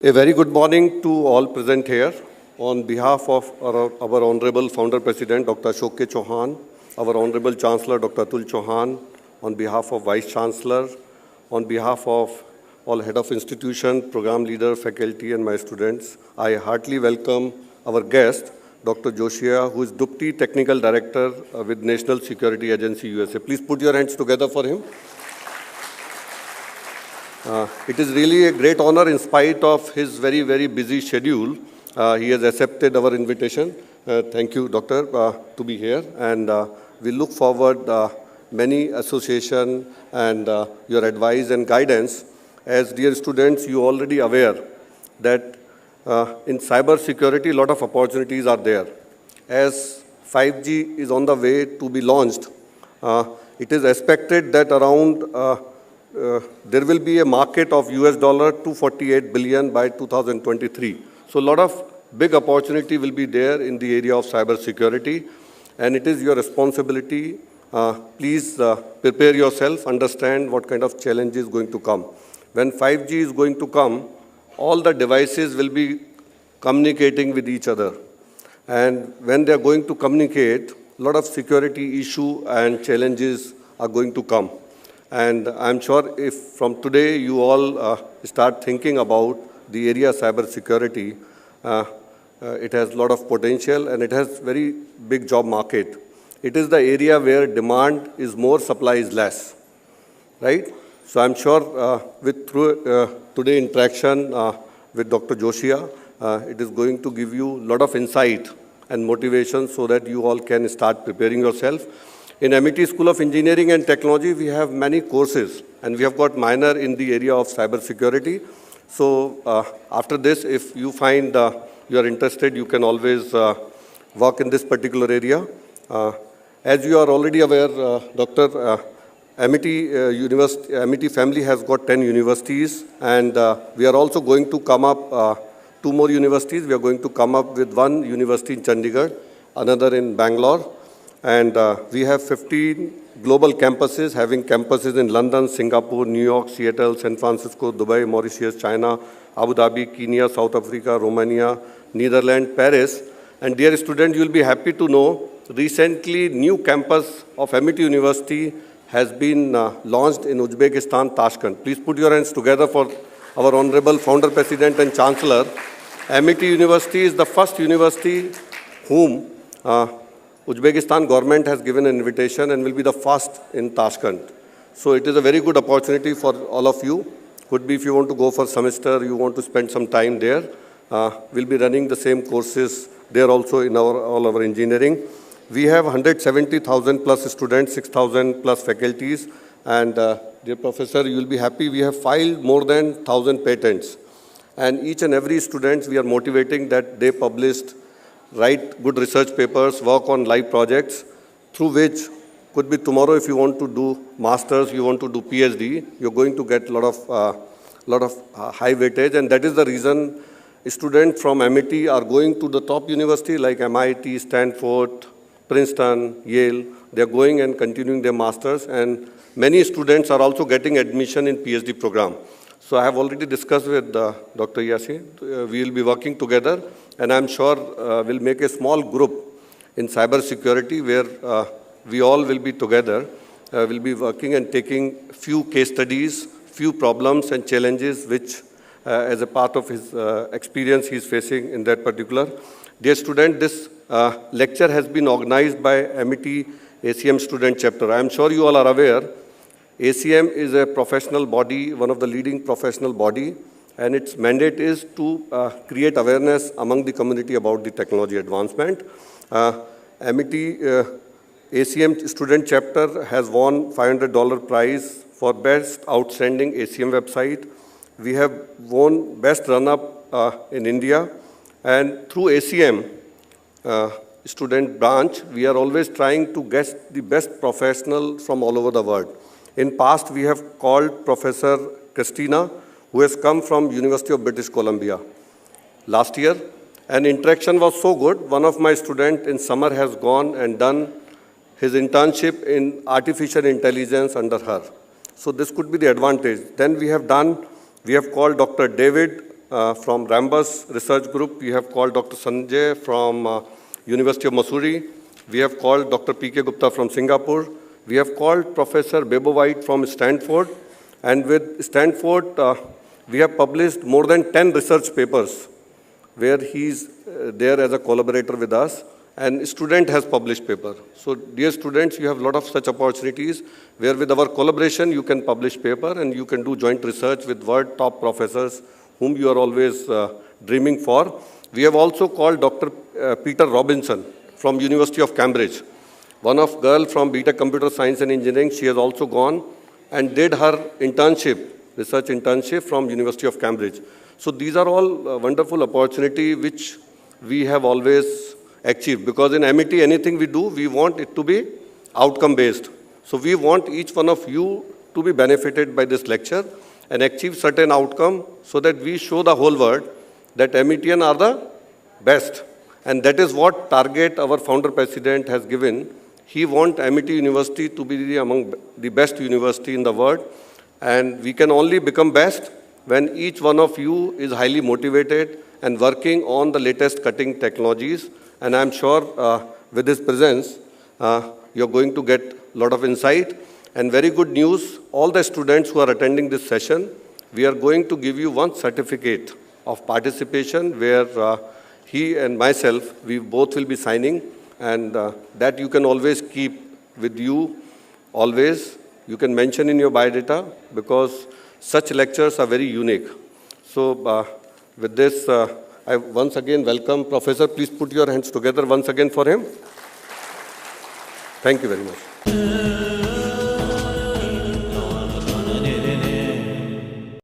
A very good morning to all present here. On behalf of our Honorable Founder President, Dr. Ashok K. Chauhan, our Honorable Chancellor, Dr. Atul Chauhan, on behalf of Vice Chancellor, on behalf of all Head of Institution, Program Leader, Faculty, and my students, I heartily welcome our guest, Dr. Joshia, who is Deputy Technical Director with National Security Agency, USA. Please put your hands together for him. It is really a great honor in spite of his very, very busy schedule. He has accepted our invitation. Thank you, Doctor, to be here. And we look forward many association and your advice and guidance. As dear students, you already aware that in cyber security, a lot of opportunities are there. As 5G is on the way to be launched, it is expected that around there will be a market of US $248 billion by 2023. So a lot of big opportunity will be there in the area of cyber security, and it is your responsibility. Please prepare yourself, understand what kind of challenge is going to come. When 5G is going to come, all the devices will be communicating with each other. And when they are going to communicate, a lot of security issue and challenges are going to come. And I'm sure if from today you all start thinking about the area of cyber security, it has a lot of potential and it has very big job market. It is the area where demand is more, supply is less, right? So I'm sure through today interaction with Dr. Joshia, it is going to give you a lot of insight and motivation so that you all can start preparing yourself. In MIT School of Engineering and Technology, we have many courses, and we have got minor in the area of cyber security. So after this, if you find you are interested, you can always work in this particular area. As you are already aware, Dr. MIT family has got 10 universities, and we are also going to come up 2 more universities. We are going to come up with 1 university in Chandigarh, another in Bangalore. And we have 15 global campuses, having campuses in London, Singapore, New York, Seattle, San Francisco, Dubai, Mauritius, China, Abu Dhabi, Kenya, South Africa, Romania, Netherlands, Paris. And dear student, you will be happy to know, recently new campus of MIT University has been launched in Uzbekistan, Tashkent. Please put your hands together for our Honorable Founder, President and Chancellor. MIT University is the first university whom Uzbekistan government has given an invitation and will be the first in Tashkent. So it is a very good opportunity for all of you. Could be if you want to go for semester, you want to spend some time there. We'll be running the same courses there also in all our engineering. We have 170,000 plus students, 6,000 plus faculties. And dear professor, you will be happy. We have filed more than 1,000 patents. And each and every student, we are motivating that they published, write good research papers, work on live projects, through which could be tomorrow if you want to do masters, you want to do PhD, you're going to get a lot of high weightage, and that is the reason students from MIT are going to the top university like MIT, Stanford, Princeton, Yale. They're going and continuing their masters, and many students are also getting admission in PhD program. So I have already discussed with Dr. Yasin. We will be working together, and I'm sure we'll make a small group in cyber security where we all will be together. We'll be working and taking few case studies, few problems and challenges which as a part of his experience he's facing in that particular. Dear student, this lecture has been organized by MIT ACM student chapter. I'm sure you all are aware, ACM is a professional body, one of the leading professional body, and its mandate is to create awareness among the community about the technology advancement. MIT ACM student chapter has won $500 prize for best outstanding ACM website. We have won best run-up in India, and through ACM student branch, we are always trying to get the best professional from all over the world. In past, we have called Professor Christina, who has come from University of British Columbia last year. And interaction was so good, one of my students in summer has gone and done his internship in artificial intelligence under her. So this could be the advantage. Then we have called Dr. David from Rambus Research Group, we have called Dr. Sanjay from University of Missouri. We have called Dr. P.K. Gupta from Singapore. We have called Professor Bebo White from Stanford. And with Stanford, we have published more than 10 research papers where he's there as a collaborator with us. And student has published paper. So dear students, you have a lot of such opportunities where with our collaboration, you can publish paper and you can do joint research with world top professors whom you are always dreaming for. We have also called Dr. Peter Robinson from University of Cambridge. One of girl from BTech Computer Science and Engineering, she has also gone and did her internship, research internship from University of Cambridge. So these are all wonderful opportunity which we have always achieved, because in MET, anything we do, we want it to be outcome-based. So we want each one of you to be benefited by this lecture and achieve certain outcome so that we show the whole world that METian are the best. And that is what target our founder president has given. He wants MET University to be among the best university in the world. And we can only become best when each one of you is highly motivated and working on the latest cutting technologies. And I'm sure with his presence, you're going to get a lot of insight. And very good news, all the students who are attending this session, we are going to give you one certificate of participation where he and myself, we both will be signing. And that you can always keep with you, always. You can mention in your biodata because such lectures are very unique. So with this, I once again welcome Professor. Please put your hands together once again for him. Thank you very much.